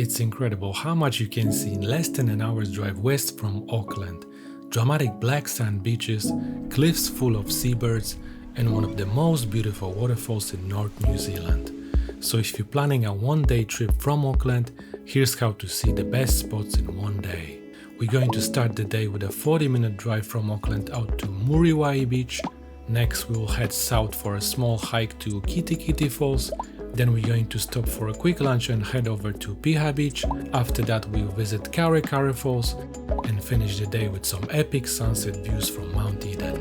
It's incredible how much you can see in less than an hour's drive west from Auckland. Dramatic black sand beaches, cliffs full of seabirds, and one of the most beautiful waterfalls in North New Zealand. So if you're planning a one-day trip from Auckland, here's how to see the best spots in one day. We're going to start the day with a 40-minute drive from Auckland out to Muriwai Beach. Next we will head south for a small hike to Kitekite Falls. Then we're going to stop for a quick lunch and head over to Piha Beach. After that we'll visit Karekare Falls and finish the day with some epic sunset views from Mount Eden.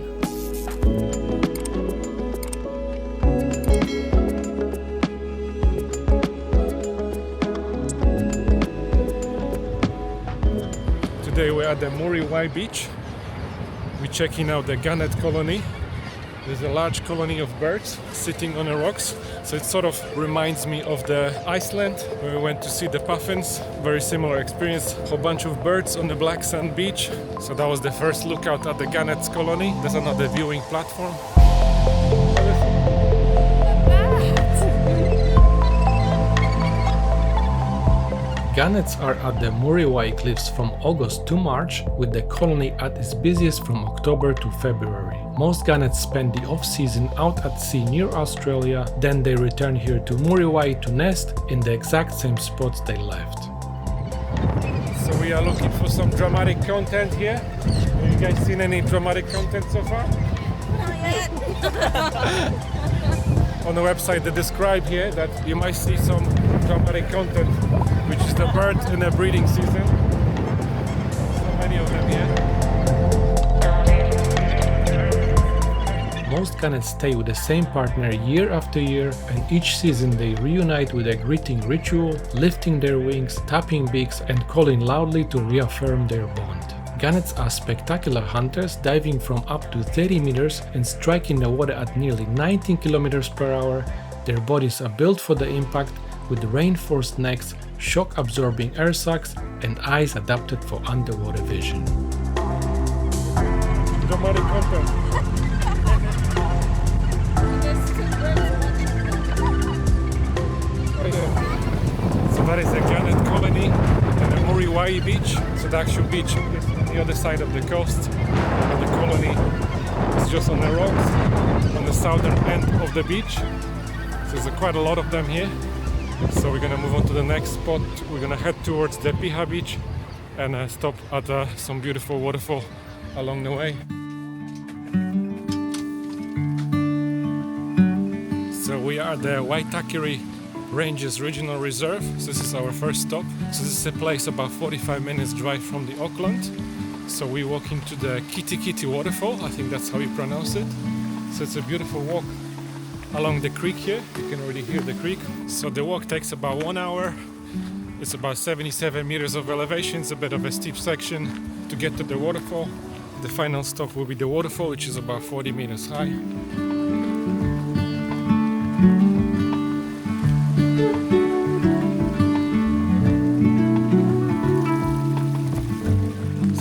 Today we're at the Muriwai Beach. We're checking out the Gannet colony. There's a large colony of birds sitting on the rocks. So it sort of reminds me of the Iceland where we went to see the puffins. Very similar experience. A whole bunch of birds on the black sand beach. So that was the first lookout at the Gannet's colony. There's another viewing platform. Gannets are at the Muriwai cliffs from August to March, with the colony at its busiest from October to February. Most gannets spend the off-season out at sea near Australia, then they return here to Muriwai to nest in the exact same spots they left. So we are looking for some dramatic content here. Have you guys seen any dramatic content so far? Not yet. On the website they describe here that you might see some dramatic content, which is the bird in the breeding season. So many of them here. Most gannets stay with the same partner year after year, and each season they reunite with a greeting ritual, lifting their wings, tapping beaks and calling loudly to reaffirm their bond. Gannets are spectacular hunters, diving from up to 30 meters and striking the water at nearly 19 kilometers per hour. Their bodies are built for the impact, with reinforced necks, shock-absorbing air sacs, and eyes adapted for underwater vision. Dramatic content. So that is a Gannet colony and the Muriwai Beach. So the actual beach is on the other side of the coast, and the colony is just on the rocks on the southern end of the beach. So there's quite a lot of them here. So we're gonna move on to the next spot. We're gonna head towards the Piha Beach and stop at some beautiful waterfall along the way. So we are at the Whatipu Ranges Regional Reserve. So this is our first stop. So this is a place about 45 minutes drive from the Auckland. So we're walking to the Kitekite waterfall. I think that's how you pronounce it. So it's a beautiful walk along the creek here. You can already hear the creek. So the walk takes about 1 hour. It's about 77 meters of elevation. It's a bit of a steep section to get to the waterfall. The final stop will be the waterfall, which is about 40 meters high.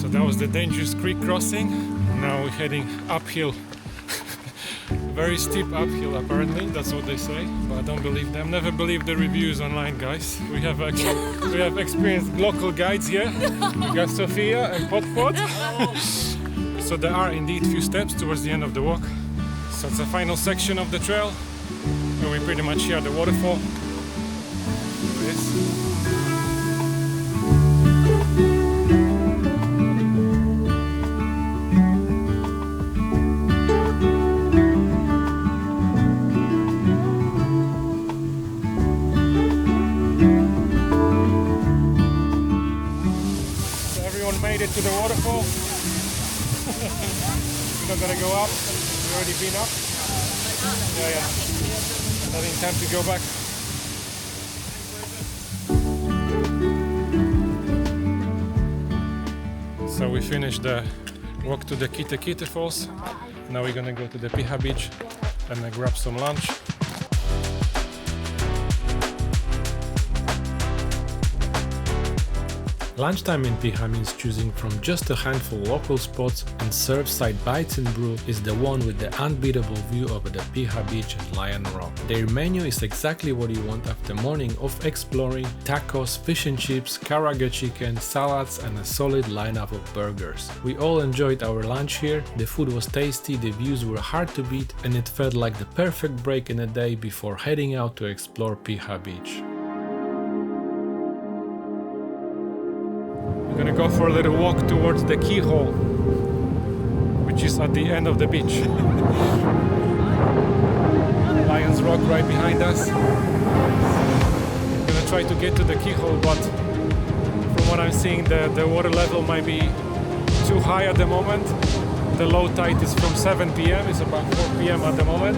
So that was the dangerous creek crossing. Now we're heading uphill. Very steep uphill apparently, that's what they say, but I don't believe them. Never believe the reviews online, guys. We have experienced local guides here. We got Sophia and Pot. So there are indeed few steps towards the end of the walk. So it's the final section of the trail, and we pretty much hear the waterfall. There it is. Made it to the waterfall. We're not gonna go up. We've already been up. Yeah. Not in time to go back. So we finished the walk to the Kitekite Falls. Now we're gonna go to the Piha Beach and grab some lunch. Lunchtime in Piha means choosing from just a handful local spots, and Surfside Bites in Brew is the one with the unbeatable view over the Piha Beach and Lion Rock. Their menu is exactly what you want after a morning of exploring: tacos, fish and chips, karaage chicken, salads and a solid lineup of burgers. We all enjoyed our lunch here, the food was tasty, the views were hard to beat, and it felt like the perfect break in a day before heading out to explore Piha Beach. We're gonna go for a little walk towards the keyhole, which is at the end of the beach. Lion's Rock right behind us. We're gonna try to get to the keyhole, but from what I'm seeing, the water level might be too high at the moment. The low tide is from 7 p.m. It's about 4 p.m. at the moment.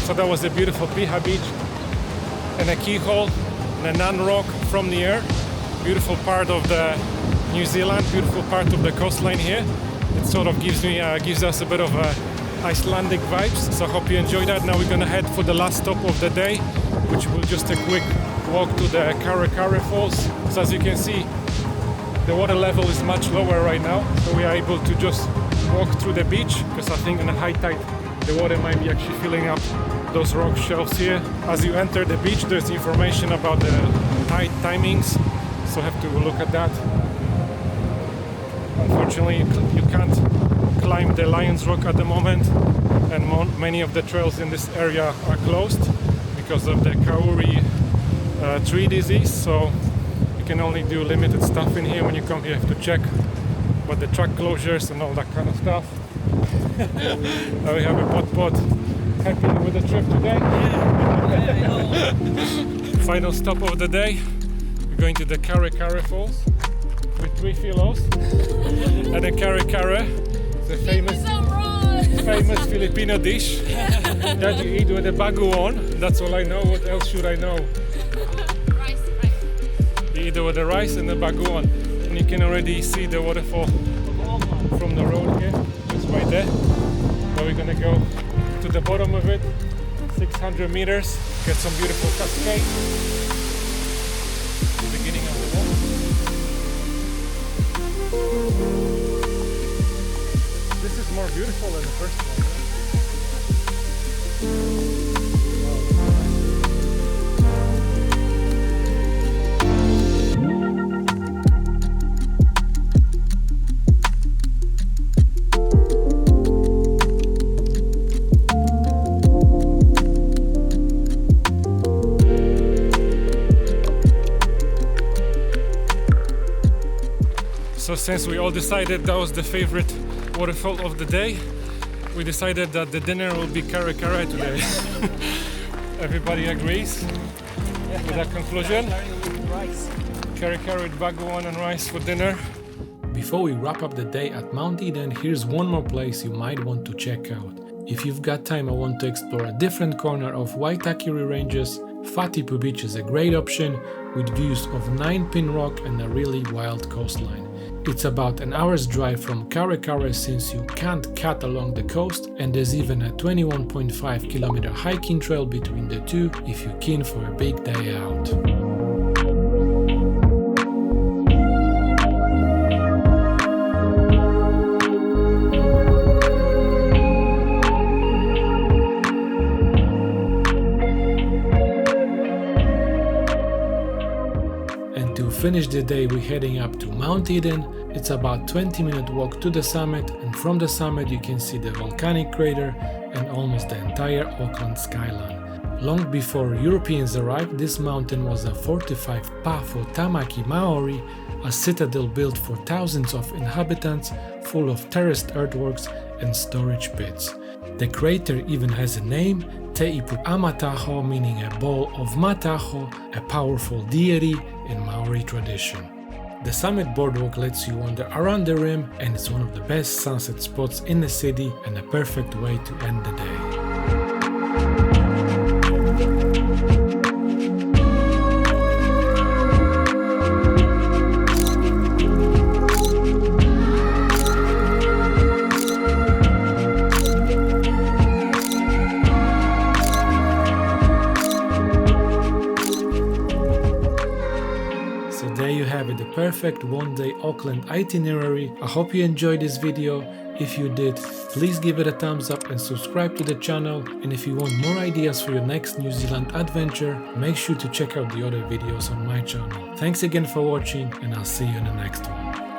So that was a beautiful Piha Beach and a keyhole and a non-rock from the air. Beautiful part of the New Zealand, beautiful part of the coastline here. It sort of gives us a bit of Icelandic vibes. So I hope you enjoyed that. Now we're gonna head for the last stop of the day, which will just a quick walk to the Karekare Falls. So as you can see, the water level is much lower right now, so we are able to just walk through the beach, because I think in a high tide the water might be actually filling up those rock shelves here. As you enter the beach, there's information about the tide timings, so have to look at that. Unfortunately, you can't climb the Lion's Rock at the moment, and many of the trails in this area are closed because of the kauri tree disease, so you can only do limited stuff in here. When you come here, you have to check about the truck closures and all that kind of stuff. Now we have a pot. Happy with the trip today? Yeah. Final stop of the day. We're going to the Karekare Falls with 3 philos. And the Karekare is a famous Filipino dish that you eat with a bagoong. That's all I know. What else should I know? Rice. You eat it with the rice and the bagoong. And you can already see the waterfall from the road here, just right there. Now we're gonna go to the bottom of it, 600 meters, get some beautiful cascade. The beginning of the walk. This is more beautiful than the first one. So since we all decided that was the favorite waterfall of the day, we decided that the dinner will be Karekare today. Everybody agrees with that conclusion? Karekare with bagoong and rice for dinner. Before we wrap up the day at Mount Eden, here's one more place you might want to check out. If you've got time, I want to explore a different corner of Whatipu Ranges. Whatipu Beach is a great option with views of 9-pin rock and a really wild coastline. It's about an hour's drive from Karekare since you can't cut along the coast, and there's even a 21.5 kilometer hiking trail between the two if you're keen for a big day out. To finish the day, we're heading up to Mount Eden. It's about 20-minute walk to the summit, and from the summit you can see the volcanic crater and almost the entire Auckland skyline. Long before Europeans arrived, this mountain was a fortified pa for Tamaki Maori, a citadel built for thousands of inhabitants, full of terraced earthworks and storage pits. The crater even has a name, Te Ipu Amataho, meaning a ball of Mataho, a powerful deity in Maori tradition. The summit boardwalk lets you wander around the rim, and it's one of the best sunset spots in the city and a perfect way to end the day. There you have it, the perfect one-day Auckland itinerary. I hope you enjoyed this video. If you did, please give it a thumbs up and subscribe to the channel. And if you want more ideas for your next New Zealand adventure, make sure to check out the other videos on my channel. Thanks again for watching, and I'll see you in the next one.